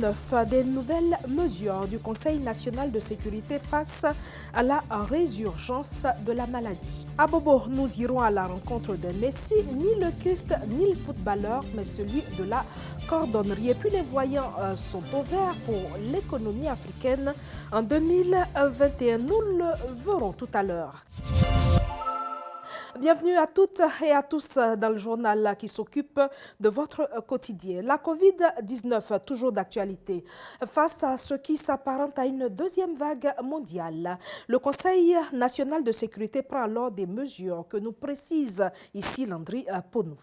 Covid-19, des nouvelles mesures du Conseil national de sécurité face à la résurgence de la maladie. À Bobo, nous irons à la rencontre d'un Messi, ni le Christ, ni le footballeur, mais celui de la cordonnerie. Et puis les voyants sont au vert pour l'économie africaine en 2021. Nous le verrons tout à l'heure. Bienvenue à toutes et à tous dans le journal qui s'occupe de votre quotidien. La Covid-19, toujours d'actualité. Face à ce qui s'apparente à une deuxième vague mondiale, le Conseil national de sécurité prend alors des mesures que nous précise ici Landry Ponou.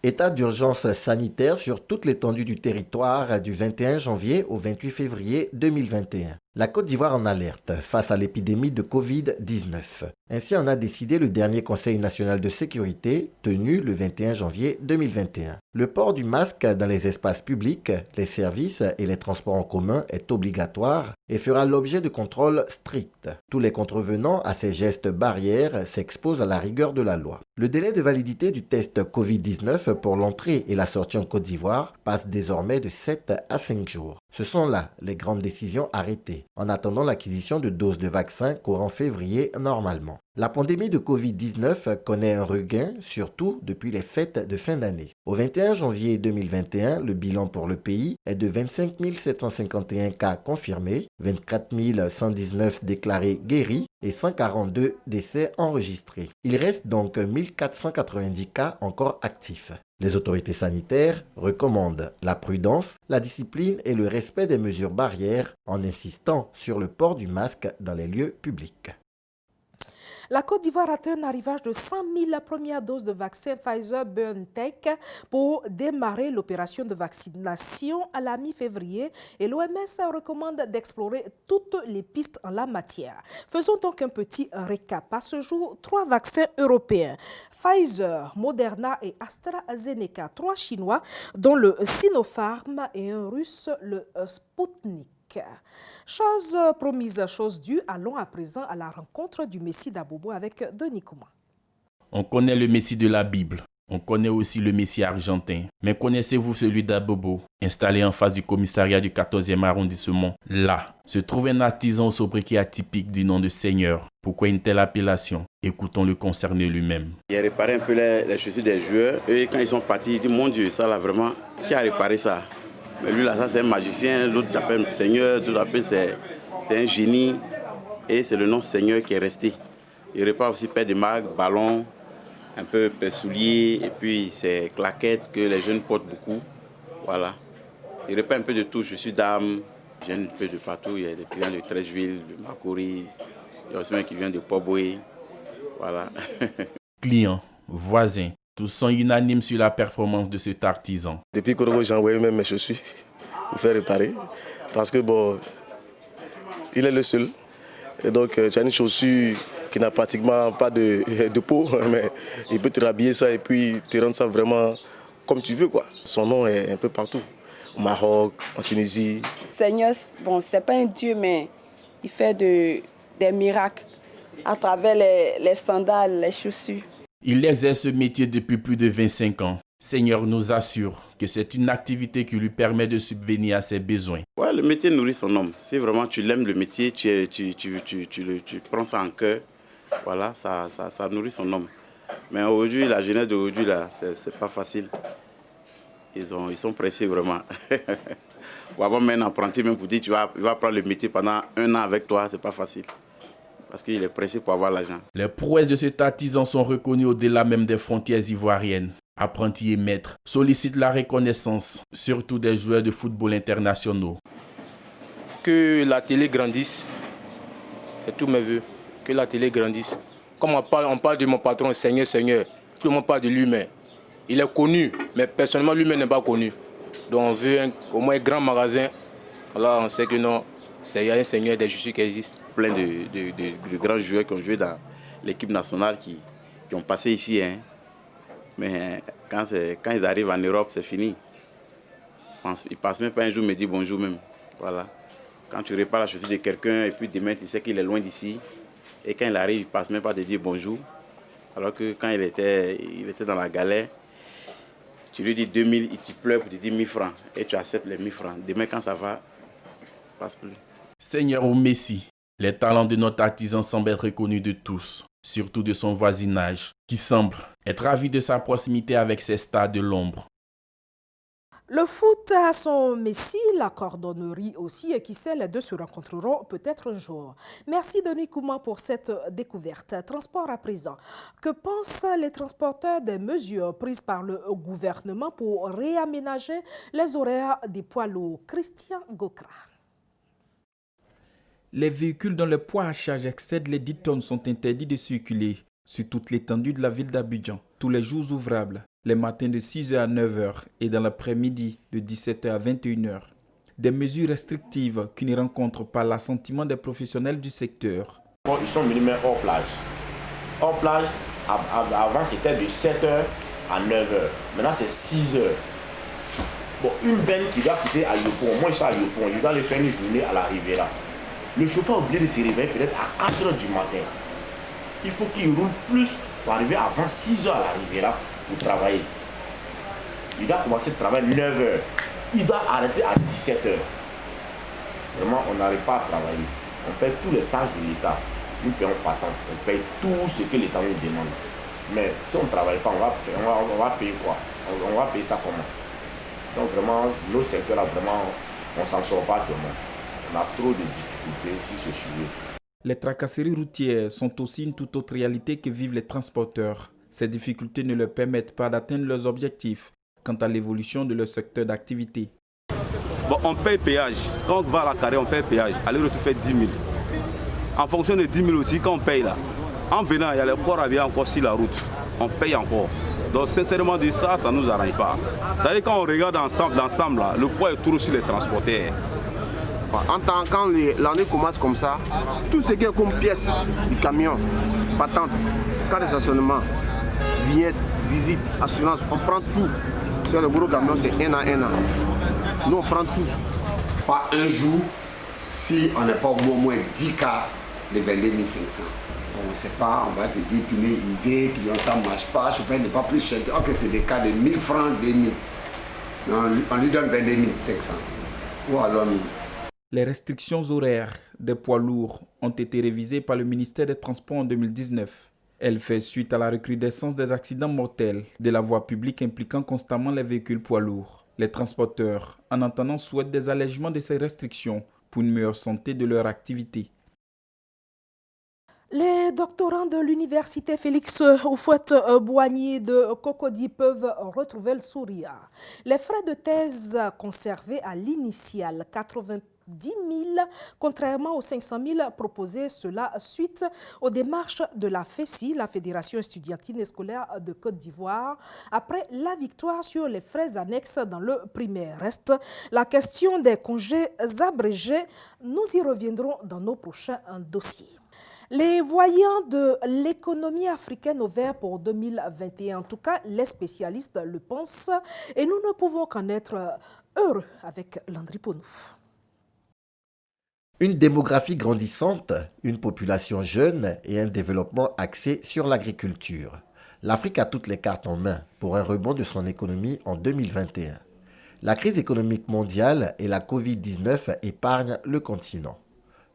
État d'urgence sanitaire sur toute l'étendue du territoire du 21 janvier au 28 février 2021. La Côte d'Ivoire en alerte face à l'épidémie de Covid-19. Ainsi en a décidé le dernier Conseil national de sécurité tenu le 21 janvier 2021. Le port du masque dans les espaces publics, les services et les transports en commun est obligatoire et fera l'objet de contrôles stricts. Tous les contrevenants à ces gestes barrières s'exposent à la rigueur de la loi. Le délai de validité du test Covid-19 pour l'entrée et la sortie en Côte d'Ivoire passe désormais de 7 à 5 jours. Ce sont là les grandes décisions arrêtées, en attendant l'acquisition de doses de vaccins courant février normalement. La pandémie de Covid-19 connaît un regain, surtout depuis les fêtes de fin d'année. Au 21 janvier 2021, le bilan pour le pays est de 25 751 cas confirmés, 24 119 déclarés guéris et 142 décès enregistrés. Il reste donc 1490 cas encore actifs. Les autorités sanitaires recommandent la prudence, la discipline et le respect des mesures barrières en insistant sur le port du masque dans les lieux publics. La Côte d'Ivoire atteint un arrivage de 100 000 premières doses de vaccin Pfizer-BioNTech pour démarrer l'opération de vaccination à la mi-février et l'OMS recommande d'explorer toutes les pistes en la matière. Faisons donc un petit récap. À ce jour, 3 vaccins européens, Pfizer, Moderna et AstraZeneca, 3 chinois, dont le Sinopharm et un russe, le Sputnik. Chose promise, chose due, allons à présent à la rencontre du Messie d'Abobo avec Denis Kouma. On connaît le Messie de la Bible, on connaît aussi le Messie argentin. Mais connaissez-vous celui d'Abobo, installé en face du commissariat du 14e arrondissement? Là se trouve un artisan au sobriquet atypique du nom de Seigneur. Pourquoi une telle appellation? Écoutons le concerné lui-même. Il a réparé un peu les chaussures des joueurs. Et quand ils sont partis, ils disent, mon Dieu, ça là vraiment, qui a réparé ça? Mais lui là, ça c'est un magicien, l'autre l'appelle Seigneur, l'autre l'appelle c'est un génie. Et c'est le nom Seigneur qui est resté. Il répare aussi paire de marques, ballons, un peu souliers, et puis c'est claquettes que les jeunes portent beaucoup. Voilà. Il répare un peu de tout, je suis dame, je viens un peu de partout. Il y a des clients de Trècheville, de Makori, il y a aussi un qui vient de Poboué. Voilà. Clients, voisins, tous sont unanimes sur la performance de cet artisan. Depuis que j'ai envoyé même mes chaussures pour faire réparer, parce que bon, il est le seul. Et donc tu as une chaussure qui n'a pratiquement pas de peau, mais il peut te rhabiller ça et puis te rendre ça vraiment comme tu veux, quoi. Son nom est un peu partout, au Maroc, en Tunisie. Seigneur, bon, c'est pas un dieu, mais il fait des miracles à travers les sandales, les chaussures. Il exerce ce métier depuis plus de 25 ans. Seigneur nous assure que c'est une activité qui lui permet de subvenir à ses besoins. Ouais, le métier nourrit son homme. Si vraiment tu l'aimes le métier, tu prends ça en cœur, voilà, ça nourrit son homme. Mais aujourd'hui, la jeunesse d'aujourd'hui, là, c'est pas facile. Ils sont pressés vraiment. Pour avoir même un apprenti, même pour dire il va prendre le métier pendant 1 an avec toi, c'est pas facile. Parce qu'il est pressé pour avoir l'argent. Les prouesses de cet artisan sont reconnues au-delà même des frontières ivoiriennes. Apprentis et maîtres sollicitent la reconnaissance, surtout des joueurs de football internationaux. Que la télé grandisse, c'est tous mes vœux. Que la télé grandisse. Comme on parle de mon patron Seigneur, tout le monde parle de lui, mais il est connu, mais personnellement lui-même n'est pas connu. Donc on veut au moins un grand magasin. Là on sait que non. Il y a un Seigneur des chaussures qui existent. Plein de grands joueurs qui ont joué dans l'équipe nationale qui ont passé ici. Hein. Mais quand ils arrivent en Europe, c'est fini. Ils ne passent même pas un jour, me disent bonjour même. Voilà. Quand tu répares la chaussure de quelqu'un et puis demain tu sais qu'il est loin d'ici. Et quand il arrive, il ne passe même pas te dire bonjour. Alors que quand il était dans la galère, Tu lui dis 2000, il te pleure pour te dire 1000 francs. Et tu acceptes les 1000 francs. Demain, quand ça va, passe plus. Seigneur ou Messie, les talents de notre artisan semblent être connus de tous, surtout de son voisinage, qui semble être ravi de sa proximité avec ses stars de l'ombre. Le foot a son messie, la cordonnerie aussi, et qui sait, les deux se rencontreront peut-être un jour. Merci Denis Kouman pour cette découverte. Transport à présent. Que pensent les transporteurs des mesures prises par le gouvernement pour réaménager les horaires des poids lourds? Christian Gokra. Les véhicules dont le poids à charge excède les 10 tonnes sont interdits de circuler sur toute l'étendue de la ville d'Abidjan, tous les jours ouvrables, les matins de 6h à 9h et dans l'après-midi de 17h à 21h. Des mesures restrictives qui ne rencontrent pas l'assentiment des professionnels du secteur. Bon, ils sont venus mettre hors plage. Hors plage, avant c'était de 7h à 9h. Maintenant c'est 6h. Bon, une benne qui doit quitter à Yopon, moi je suis à Yopon, je dois aller faire une journée à la Riviera. Le chauffeur a oublié de se réveiller peut-être à 4h du matin. Il faut qu'il roule plus pour arriver avant 6h à la Riviera pour travailler. Il doit commencer le travail à 9h. Il doit arrêter à 17h. Vraiment, on n'arrive pas à travailler. On paye tous les tâches de l'État. Nous ne payons pas tant. On paye tout ce que l'État nous demande. Mais si on ne travaille pas, on va payer quoi? On va payer ça comment? Donc vraiment, nos secteurs là, vraiment, on ne s'en sort pas actuellement. On a trop de difficultés sur ce sujet. Les tracasseries routières sont aussi une toute autre réalité que vivent les transporteurs. Ces difficultés ne leur permettent pas d'atteindre leurs objectifs quant à l'évolution de leur secteur d'activité. Bon, on paye péage. Quand on va à la carré, on paye péage. Aller-retour fait 10 000. En fonction de 10 000 aussi, quand on paye là, en venant, il y a le port à bien encore sur la route. On paye encore. Donc sincèrement, ça ne nous arrange pas. Ça veut dire quand on regarde ensemble, là, le poids est toujours sur les transporteurs. Quand l'année commence comme ça, tout ce qui est comme pièces du camion, patente, cas de stationnement, vignette, visite, assurance, on prend tout. Sur le gros camion, c'est un an. Nous, on prend tout. Pas un jour, si on n'est pas au moins 10 cas de 22 500. Bon, on ne sait pas, on va te dire pneu isé, clientèle ne marche pas, chauffeur n'est pas plus cher. Ok, c'est des cas de 1000 francs, 2000. On lui donne 22 500. Ou alors nous. Les restrictions horaires des poids lourds ont été révisées par le ministère des Transports en 2019. Elle fait suite à la recrudescence des accidents mortels de la voie publique impliquant constamment les véhicules poids lourds. Les transporteurs, en entendant, souhaitent des allègements de ces restrictions pour une meilleure santé de leur activité. Les doctorants de l'université Félix Houphouët-Boigny de Cocody peuvent retrouver le sourire. Les frais de thèse conservés à l'initiale, 90 000, contrairement aux 500 000 proposés, cela suite aux démarches de la FESI, la Fédération estudiantine et scolaire de Côte d'Ivoire, après la victoire sur les frais annexes dans le primaire. Reste la question des congés abrégés. Nous y reviendrons dans nos prochains dossiers. Les voyants de l'économie africaine au vert pour 2021, en tout cas les spécialistes le pensent, et nous ne pouvons qu'en être heureux avec Landry Ponouf. Une démographie grandissante, une population jeune et un développement axé sur l'agriculture. L'Afrique a toutes les cartes en main pour un rebond de son économie en 2021. La crise économique mondiale et la Covid-19 épargnent le continent.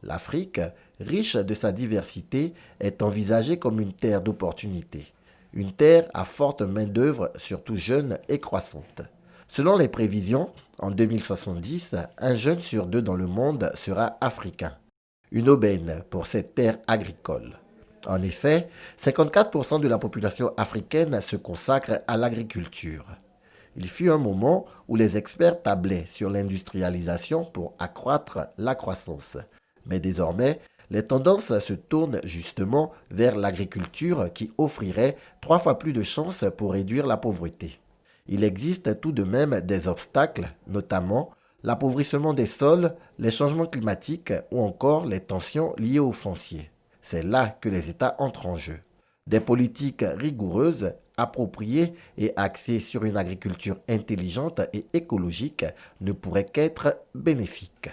L'Afrique, riche de sa diversité, est envisagée comme une terre d'opportunités. Une terre à forte main-d'œuvre, surtout jeune et croissante. Selon les prévisions, en 2070, un jeune sur 2 dans le monde sera africain. Une aubaine pour cette terre agricole. En effet, 54% de la population africaine se consacre à l'agriculture. Il fut un moment où les experts tablaient sur l'industrialisation pour accroître la croissance. Mais désormais, les tendances se tournent justement vers l'agriculture qui offrirait 3 fois plus de chances pour réduire la pauvreté. Il existe tout de même des obstacles, notamment l'appauvrissement des sols, les changements climatiques ou encore les tensions liées au foncier. C'est là que les États entrent en jeu. Des politiques rigoureuses, appropriées et axées sur une agriculture intelligente et écologique ne pourraient qu'être bénéfiques.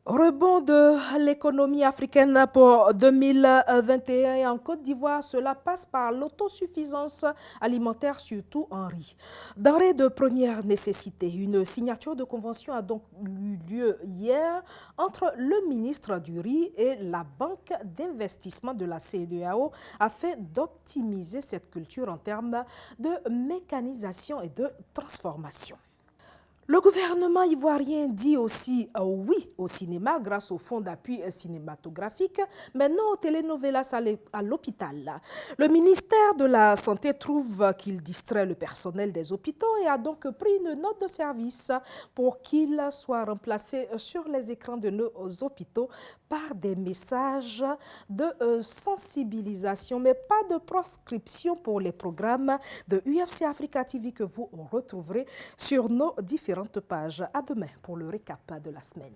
Rebond de l'économie africaine pour 2021 et en Côte d'Ivoire, cela passe par l'autosuffisance alimentaire, surtout en riz. Denrée de première nécessité, une signature de convention a donc eu lieu hier entre le ministre du riz et la banque d'investissement de la CEDEAO afin d'optimiser cette culture en termes de mécanisation et de transformation. Le gouvernement ivoirien dit aussi oui au cinéma grâce au fonds d'appui cinématographique, mais non aux telenovelas à l'hôpital. Le ministère de la Santé trouve qu'il distrait le personnel des hôpitaux et a donc pris une note de service pour qu'il soit remplacé sur les écrans de nos hôpitaux par des messages de sensibilisation, mais pas de proscription pour les programmes de UFC Africa TV que vous retrouverez sur nos différentes pages. À demain pour le récap de la semaine.